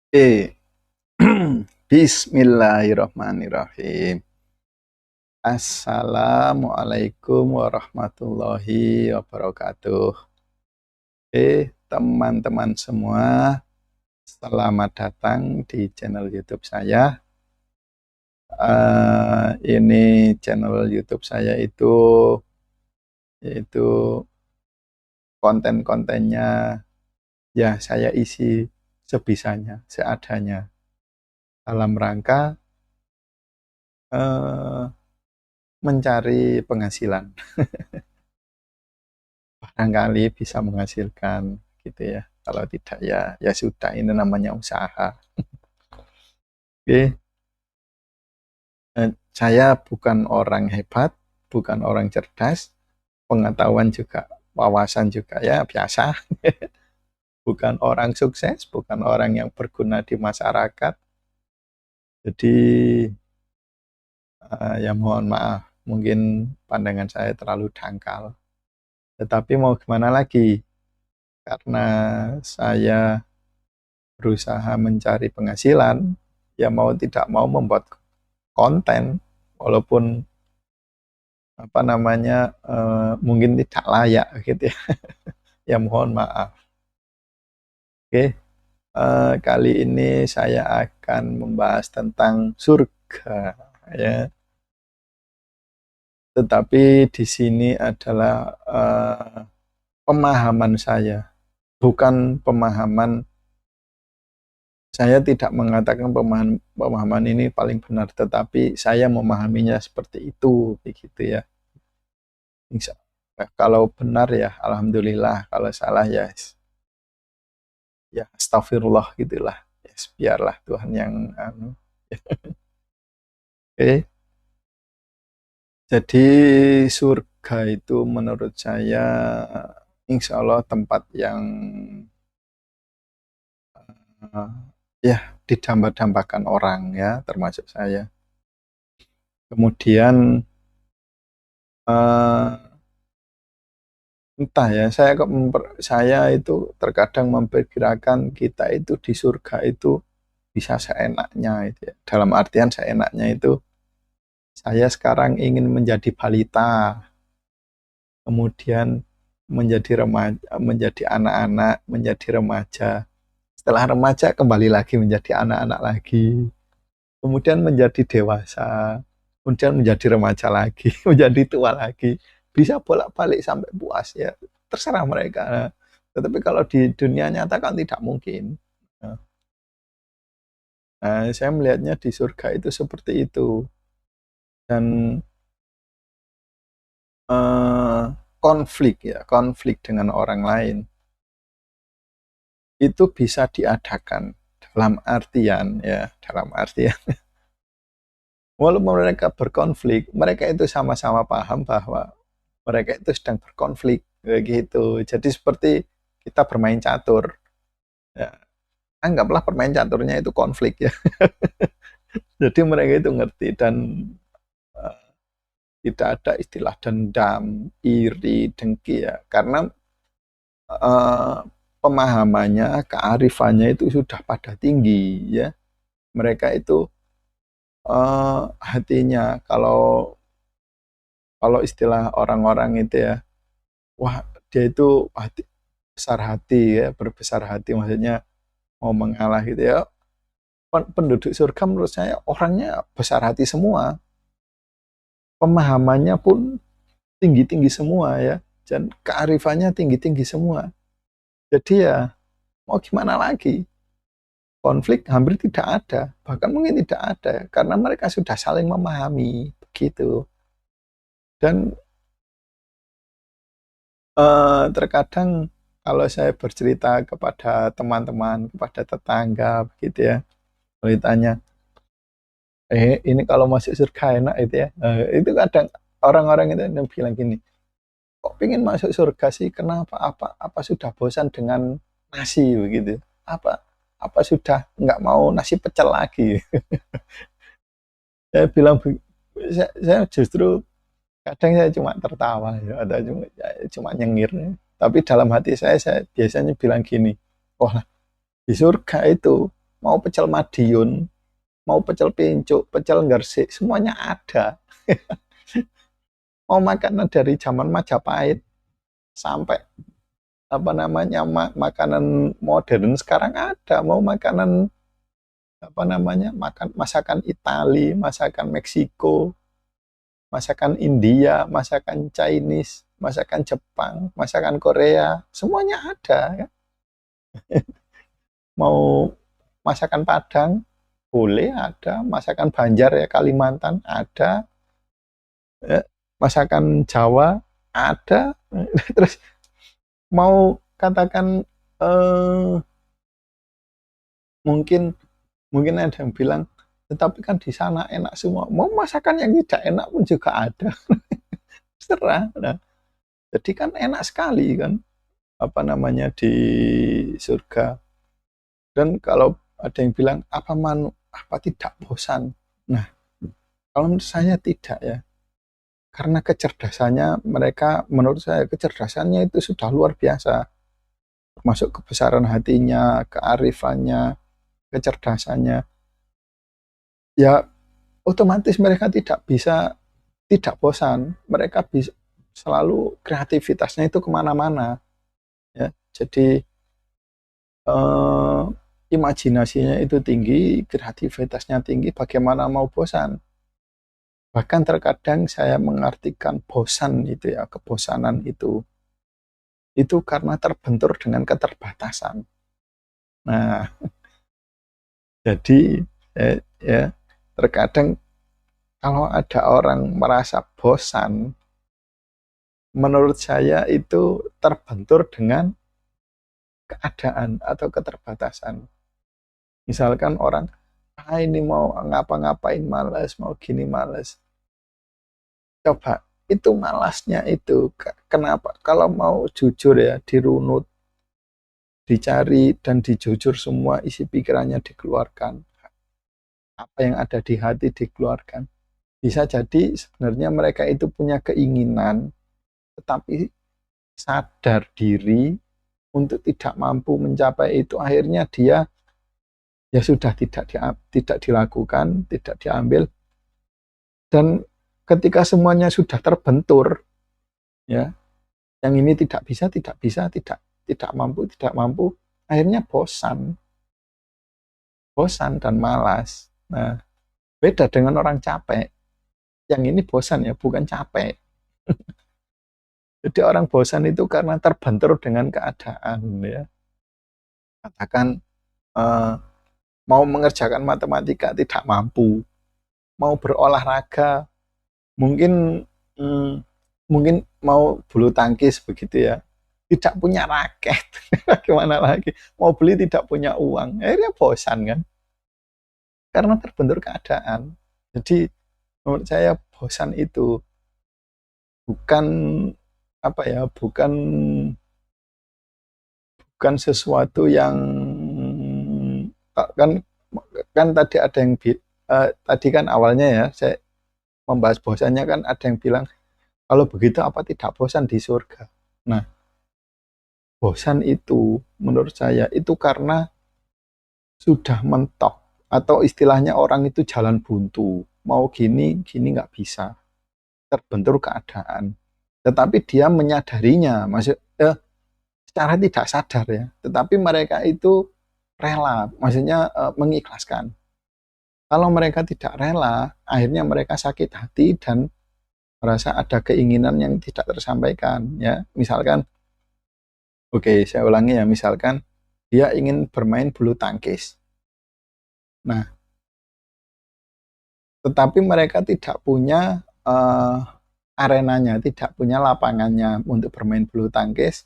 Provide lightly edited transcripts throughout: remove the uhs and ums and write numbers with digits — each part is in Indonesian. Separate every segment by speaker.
Speaker 1: Eh, Bismillahirrahmanirrahim. Assalamualaikum warahmatullahi wabarakatuh. Teman-teman semua, selamat datang di channel YouTube saya. Ini channel YouTube saya yaitu konten-kontennya ya saya isi sebisanya, seadanya dalam rangka eh, mencari penghasilan. Barangkali bisa menghasilkan gitu ya. Kalau tidak ya sudah, ini namanya usaha. Oke. Saya bukan orang hebat, bukan orang cerdas, pengetahuan juga, wawasan juga ya biasa. Bukan orang sukses, bukan orang yang berguna di masyarakat. Jadi ya mohon maaf, mungkin pandangan saya terlalu dangkal. Tetapi mau gimana lagi? Karena saya berusaha mencari penghasilan, ya mau tidak mau membuat konten, walaupun apa namanya mungkin tidak layak gitu ya. Ya mohon maaf. Oke, kali ini saya akan membahas tentang surga ya. Tetapi di sini adalah pemahaman saya, bukan pemahaman. Saya tidak mengatakan pemahaman ini paling benar, tetapi saya memahaminya seperti itu, begitu ya. Kalau benar ya alhamdulillah, kalau salah ya astagfirullah gitulah. Yes, biarlah Tuhan yang anu. Oke, jadi surga itu menurut saya insya Allah tempat yang uh, ya didamba-dambakan orang ya, termasuk saya. Kemudian uh, entah ya, saya itu terkadang memperkirakan kita itu di surga itu bisa seenaknya itu ya. Dalam artian seenaknya itu saya sekarang ingin menjadi balita, kemudian menjadi remaja, menjadi anak-anak, menjadi remaja. Setelah remaja kembali lagi menjadi anak-anak lagi, kemudian menjadi dewasa, kemudian menjadi remaja lagi, menjadi tua lagi. Bisa bolak-balik sampai puas ya, terserah mereka. Nah, tetapi kalau di dunia nyata kan tidak mungkin. Nah, saya melihatnya di surga itu seperti itu. Dan eh, konflik dengan orang lain itu bisa diadakan dalam artian walaupun mereka berkonflik, mereka itu sama-sama paham bahwa mereka itu sedang berkonflik begitu. Jadi seperti kita bermain catur. Ya, anggaplah permain caturnya itu konflik ya. Jadi mereka itu ngerti dan uh, tidak ada istilah dendam, iri, dengki ya. Karena uh, pemahamannya, kearifannya itu sudah pada tinggi ya. Mereka itu hatinya kalau kalau istilah orang-orang itu ya, wah dia itu besar hati ya, berbesar hati maksudnya mau mengalah gitu ya. Penduduk surga menurut saya orangnya besar hati semua, pemahamannya pun tinggi-tinggi semua ya, dan kearifannya tinggi-tinggi semua. Jadi ya mau gimana lagi, konflik hampir tidak ada, bahkan mungkin tidak ada karena mereka sudah saling memahami begitu. Dan terkadang kalau saya bercerita kepada teman-teman, kepada tetangga begitu ya, kalau ditanya, ini kalau masuk surga enak itu ya. Itu kadang orang-orang itu bilang gini, kok pingin masuk surga sih? Kenapa? Apa sudah bosan dengan nasi begitu? Apa apa sudah nggak mau nasi pecel lagi? Saya bilang, saya justru kadang saya cuma tertawa ya, atau cuma nyengir. Tapi dalam hati saya biasanya bilang gini, wah di surga itu mau pecel Madiun, mau pecel pincuk, pecel Gresik, semuanya ada. Mau makanan dari zaman Majapahit sampai apa namanya makanan modern sekarang ada. Mau makanan apa namanya masakan Itali, masakan Meksiko, masakan India, masakan Chinese, masakan Jepang, masakan Korea, semuanya ada ya. Mau masakan Padang boleh ada, masakan Banjar ya Kalimantan ada, ya. Masakan Jawa ada. Terus mau katakan eh, mungkin mungkin ada yang bilang, tetapi kan di sana enak semua. Mau masakan yang tidak enak pun juga ada. Serah. Nah, jadi kan enak sekali kan apa namanya di surga. Dan kalau ada yang bilang apa tidak bosan? Nah, kalau menurut saya tidak ya. Karena kecerdasannya mereka, menurut saya kecerdasannya itu sudah luar biasa. Termasuk kebesaran hatinya, kearifannya, kecerdasannya. Ya otomatis mereka tidak bosan. Mereka bisa selalu kreativitasnya itu kemana-mana. Ya, jadi eh, imajinasinya itu tinggi, kreativitasnya tinggi. Bagaimana mau bosan? Bahkan terkadang saya mengartikan bosan itu ya, kebosanan itu karena terbentur dengan keterbatasan. Nah, jadi ya terkadang kalau ada orang merasa bosan, menurut saya itu terbentur dengan keadaan atau keterbatasan. Misalkan orang, ini mau ngapa-ngapain males, mau gini males. Coba, itu malasnya itu. Kenapa? Kalau mau jujur ya, dirunut, dicari dan dijujur semua isi pikirannya dikeluarkan. Apa yang ada di hati dikeluarkan. Bisa jadi sebenarnya mereka itu punya keinginan, tetapi sadar diri untuk tidak mampu mencapai itu. Akhirnya dia ya sudah tidak dilakukan, tidak diambil. Dan ketika semuanya sudah terbentur, ya, yang ini tidak bisa, tidak bisa, tidak mampu, tidak mampu, akhirnya bosan dan malas. Nah, beda dengan orang capek. Yang ini bosan ya, bukan capek. Jadi orang bosan itu karena terbentur dengan keadaan ya. Katakan eh, mau mengerjakan matematika tidak mampu, mau berolahraga mungkin hmm, mungkin mau bulu tangkis begitu ya, tidak punya raket, gimana lagi? Mau beli tidak punya uang, akhirnya bosan kan? Karena terbentur keadaan. Jadi menurut saya bosan itu bukan apa ya, bukan sesuatu yang kan kan tadi ada yang tadi kan awalnya ya saya membahas bosannya kan ada yang bilang kalau begitu apa tidak bosan di surga. Nah, bosan itu menurut saya itu karena sudah mentok atau istilahnya orang itu jalan buntu. Mau gini, gini nggak bisa. Terbentur keadaan. Tetapi dia menyadarinya, secara tidak sadar ya. Tetapi mereka itu rela, maksudnya mengikhlaskan. Kalau mereka tidak rela, akhirnya mereka sakit hati dan merasa ada keinginan yang tidak tersampaikan. Ya, misalkan, oke, saya ulangi ya, misalkan dia ingin bermain bulu tangkis. Nah, tetapi mereka tidak punya arenanya, tidak punya lapangannya untuk bermain bulu tangkis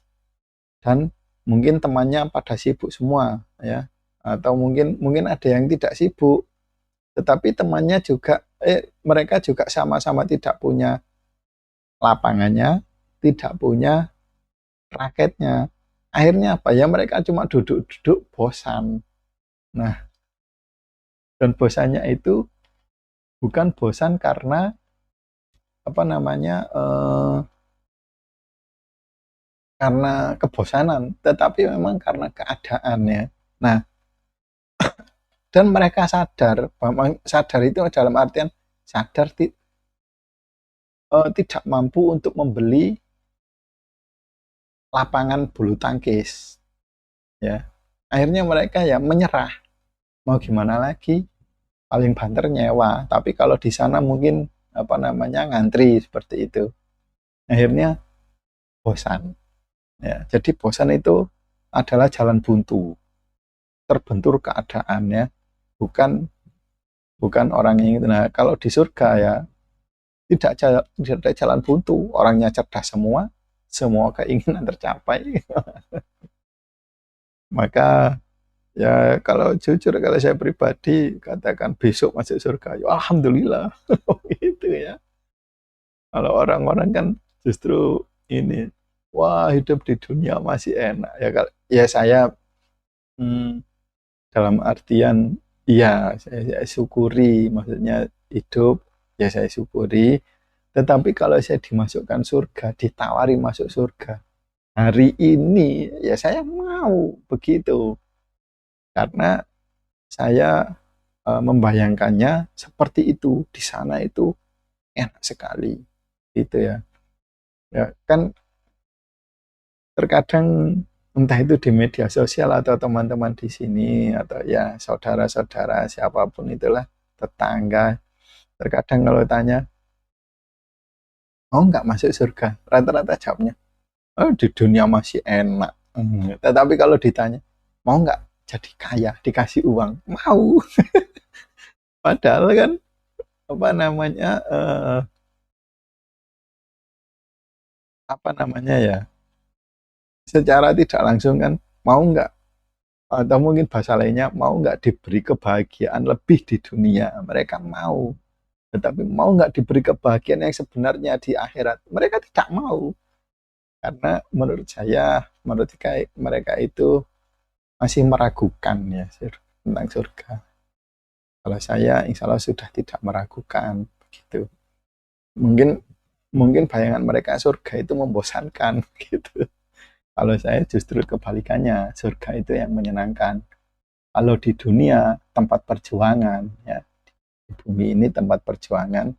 Speaker 1: dan mungkin temannya pada sibuk semua ya. Atau mungkin mungkin ada yang tidak sibuk, tetapi temannya juga mereka juga sama-sama tidak punya lapangannya, tidak punya raketnya. Akhirnya apa ya? Mereka cuma duduk-duduk bosan. Nah, dan bosannya itu bukan bosan karena apa namanya karena kebosanan, tetapi memang karena keadaannya. Nah, dan mereka sadar, sadar itu dalam artian sadar tidak mampu untuk membeli lapangan bulu tangkis, ya. Akhirnya mereka ya menyerah, mau gimana lagi, paling banter nyewa. Tapi kalau di sana mungkin apa namanya ngantri seperti itu, akhirnya bosan, ya. Jadi bosan itu adalah jalan buntu, terbentur keadaannya, bukan bukan orang yang itu. Nah, kalau di surga ya tidak ada jalan buntu, orangnya cerdas semua, semua keinginan tercapai. Maka ya kalau jujur, kalau saya pribadi katakan besok masuk surga, ya alhamdulillah. Gitu ya. Kalau orang-orang kan justru ini, wah hidup di dunia masih enak ya. Ya saya hmm, dalam artian iya saya syukuri, maksudnya hidup ya saya syukuri. Tetapi kalau saya dimasukkan surga, ditawari masuk surga hari ini, ya saya mau begitu. Karena saya membayangkannya seperti itu, di sana itu enak sekali, gitu ya. Ya kan terkadang entah itu di media sosial atau teman-teman di sini atau ya saudara-saudara siapapun itulah, tetangga, terkadang kalau tanya mau nggak masuk surga, rata-rata jawabnya, oh, di dunia masih enak. Tetapi kalau ditanya mau nggak jadi kaya, dikasih uang, mau. Padahal kan apa namanya apa namanya ya, secara tidak langsung kan mau nggak, atau mungkin bahasa lainnya mau nggak diberi kebahagiaan lebih di dunia, mereka mau. Tetapi mau nggak diberi kebahagiaan yang sebenarnya di akhirat, mereka tidak mau. Karena menurut saya, menurut mereka itu masih meragukan ya tentang surga. Kalau saya insya Allah sudah tidak meragukan begitu. Mungkin mungkin bayangan mereka surga itu membosankan gitu. Kalau saya justru kebalikannya, surga itu yang menyenangkan. Kalau di dunia tempat perjuangan, ya di bumi ini tempat perjuangan,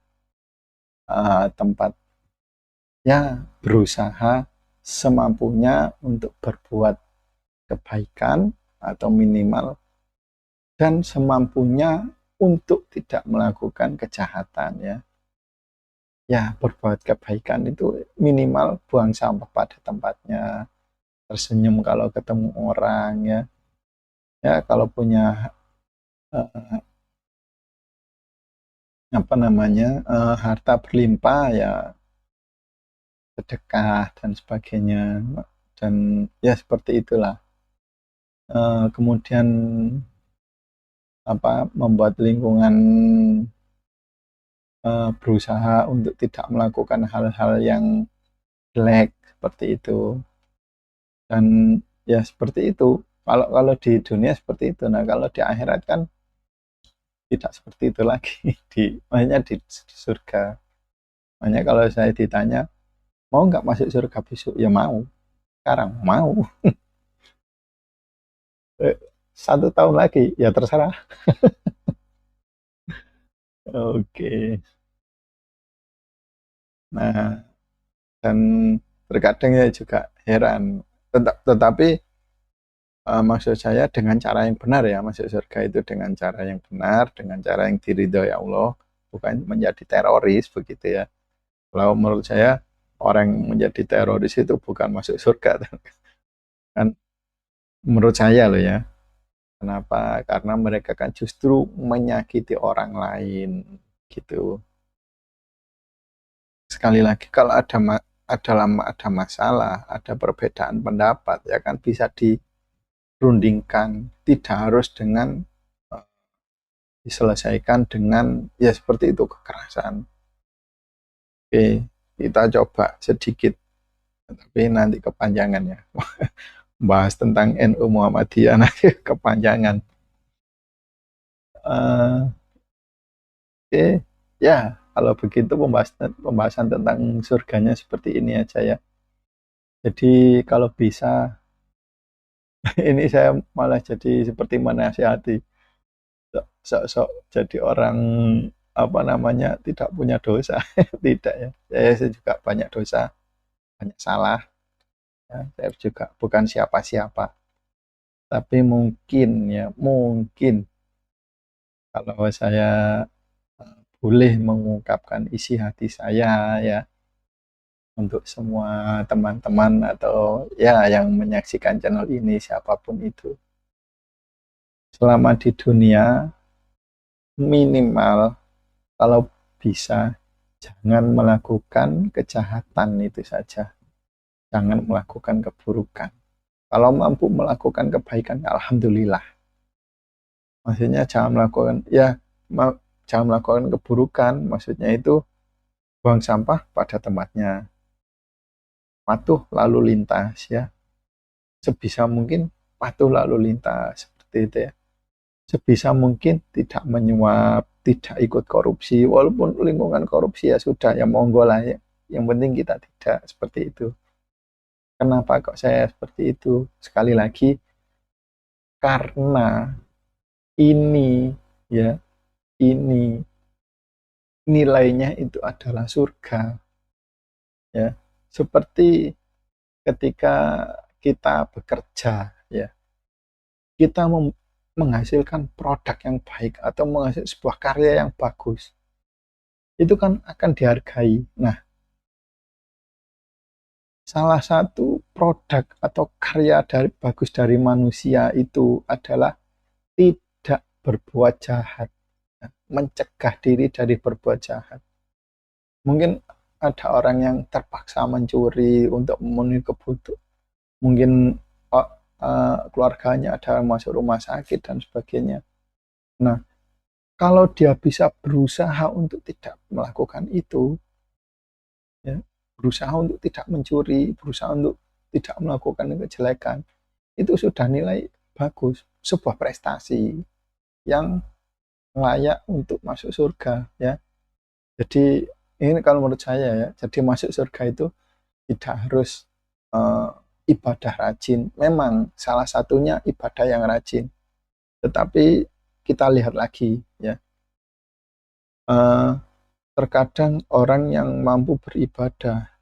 Speaker 1: tempat ya berusaha semampunya untuk berbuat kebaikan atau minimal, dan semampunya untuk tidak melakukan kejahatan, ya. Ya berbuat kebaikan itu minimal buang sampah pada tempatnya, tersenyum kalau ketemu orang, ya. Ya kalau punya uh, apa namanya harta berlimpah ya sedekah dan sebagainya, dan ya seperti itulah. Kemudian apa membuat lingkungan, berusaha untuk tidak melakukan hal-hal yang jelek seperti itu, dan ya seperti itu. Kalau kalau di dunia seperti itu, nah kalau di akhirat kan tidak seperti itu lagi. Makanya di surga, makanya kalau saya ditanya mau nggak masuk surga besok, ya mau, sekarang mau. 1 tahun lagi ya terserah. Oke. Nah, dan terkadang ya juga heran. Tetapi maksud saya dengan cara yang benar ya, masuk surga itu dengan cara yang benar, dengan cara yang diridhoi Allah, bukan menjadi teroris begitu ya. Kalau menurut saya orang yang menjadi teroris itu bukan masuk surga kan, menurut saya loh ya. Kenapa? Karena mereka kan justru menyakiti orang lain gitu. Sekali lagi kalau ada masalah, ada perbedaan pendapat, ya kan bisa dirundingkan, tidak harus dengan diselesaikan dengan ya seperti itu kekerasan. Oke, kita coba sedikit, tapi nanti kepanjangan ya. Bahas tentang NU Muhammadiyah nanti kepanjangan. Oke, ya kalau begitu pembahasan pembahasan tentang surganya seperti ini aja ya. Jadi kalau bisa ini saya malah jadi seperti menasihati. sok-sok jadi orang apa namanya tidak punya dosa. Tidak ya, saya juga banyak dosa, banyak salah ya. Saya juga bukan siapa-siapa, tapi mungkin ya, mungkin kalau saya boleh mengungkapkan isi hati saya ya untuk semua teman-teman atau ya yang menyaksikan channel ini, siapapun itu, selama di dunia, minimal kalau bisa jangan melakukan kejahatan, itu saja. Jangan melakukan keburukan. Kalau mampu melakukan kebaikan, alhamdulillah. Maksudnya jangan melakukan ya jangan melakukan keburukan, maksudnya itu buang sampah pada tempatnya, patuh lalu lintas ya. Sebisa mungkin patuh lalu lintas, seperti itu ya. Sebisa mungkin tidak menyuap, tidak ikut korupsi, walaupun lingkungan korupsi ya sudah, ya monggo lah ya. Yang penting kita tidak seperti itu. Kenapa kok saya seperti itu? Sekali lagi, karena ini ya, ini nilainya itu adalah surga ya. Seperti ketika kita bekerja ya, kita menghasilkan produk yang baik atau menghasilkan sebuah karya yang bagus, itu kan akan dihargai. Nah, salah satu produk atau karya bagus dari manusia itu adalah tidak berbuat jahat, mencegah diri dari berbuat jahat. Mungkin ada orang yang terpaksa mencuri untuk memenuhi kebutuhan, mungkin keluarganya ada yang masuk rumah sakit dan sebagainya. Nah, kalau dia bisa berusaha untuk tidak melakukan itu, ya, berusaha untuk tidak mencuri, berusaha untuk tidak melakukan kejelekan, itu sudah nilai bagus, sebuah prestasi yang layak untuk masuk surga ya. Jadi ini kalau menurut saya ya, jadi masuk surga itu tidak harus ibadah rajin. Memang salah satunya ibadah yang rajin, tetapi kita lihat lagi ya, terkadang orang yang mampu beribadah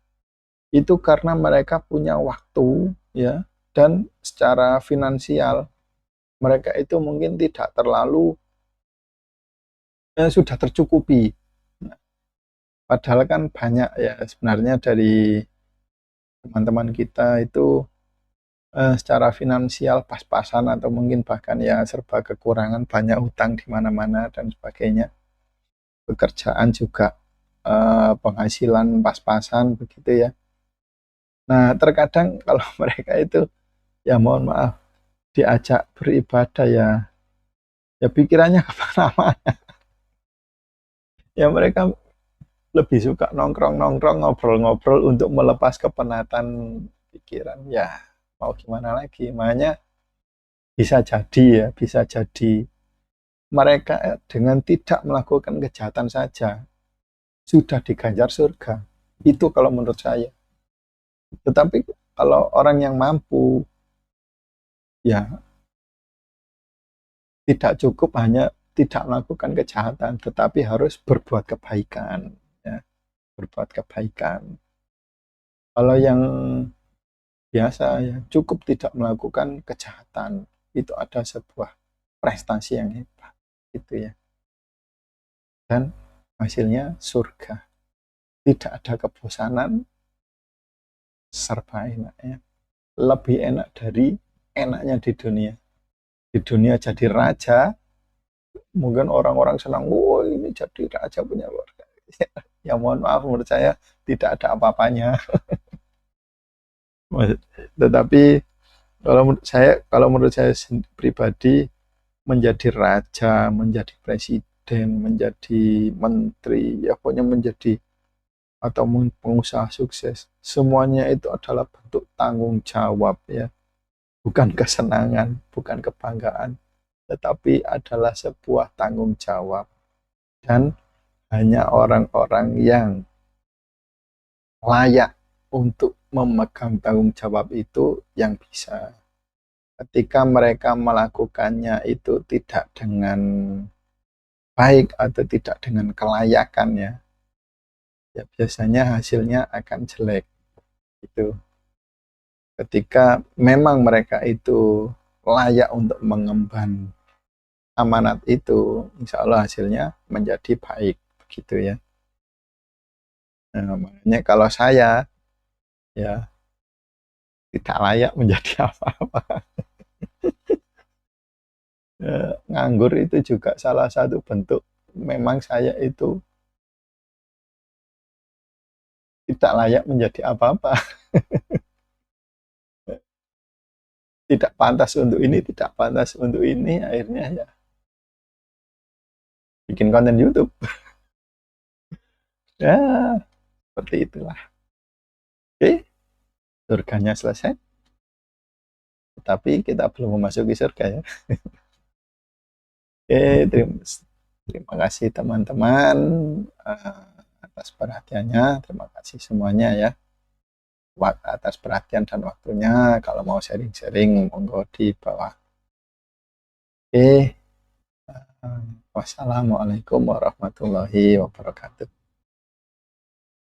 Speaker 1: itu karena mereka punya waktu ya, dan secara finansial mereka itu mungkin tidak terlalu sudah tercukupi. Nah, padahal kan banyak ya sebenarnya dari teman-teman kita itu secara finansial pas-pasan atau mungkin bahkan ya serba kekurangan, banyak hutang di mana-mana dan sebagainya. Pekerjaan juga penghasilan pas-pasan begitu ya. Nah, terkadang kalau mereka itu ya mohon maaf diajak beribadah ya, ya pikirannya kemana-mana. Ya mereka lebih suka nongkrong-nongkrong, ngobrol-ngobrol untuk melepas kepenatan pikiran. Ya mau gimana lagi, makanya bisa jadi ya, bisa jadi mereka dengan tidak melakukan kejahatan saja sudah diganjar surga. Itu kalau menurut saya. Tetapi kalau orang yang mampu, ya tidak cukup hanya tidak melakukan kejahatan, tetapi harus berbuat kebaikan. Ya, berbuat kebaikan. Kalau yang biasa ya cukup tidak melakukan kejahatan, itu ada sebuah prestasi yang hebat, gitu ya. Dan hasilnya surga. Tidak ada kebosanan, serba enak ya. Lebih enak dari enaknya di dunia. Di dunia jadi raja, mungkin orang-orang senang, wah ini jadi raja punya keluarga. Ya mohon maaf, menurut saya tidak ada apa-apanya. Tetapi kalau menurut saya pribadi, menjadi raja, menjadi presiden, menjadi menteri, ya pokoknya menjadi atau pengusaha sukses, semuanya itu adalah bentuk tanggung jawab ya, bukan kesenangan, bukan kebanggaan, tetapi adalah sebuah tanggung jawab. Dan hanya orang-orang yang layak untuk memegang tanggung jawab itu yang bisa. Ketika mereka melakukannya itu tidak dengan baik atau tidak dengan kelayakannya, ya biasanya hasilnya akan jelek. Itu ketika memang mereka itu layak untuk mengemban amanat itu, insya Allah hasilnya menjadi baik, begitu ya. Nah, makanya kalau saya ya tidak layak menjadi apa-apa. Nganggur itu juga salah satu bentuk memang saya itu tidak layak menjadi apa-apa. Tidak pantas untuk ini, tidak pantas untuk ini, akhirnya ya bikin konten YouTube. Ya, seperti itulah. Oke, surganya selesai, tapi kita belum memasuki surga ya. Oke, terima kasih teman-teman atas perhatiannya. Terima kasih semuanya ya. Atas perhatian dan waktunya. Kalau mau sharing-sharing, monggo di bawah. Oke, wassalamualaikum warahmatullahi wabarakatuh.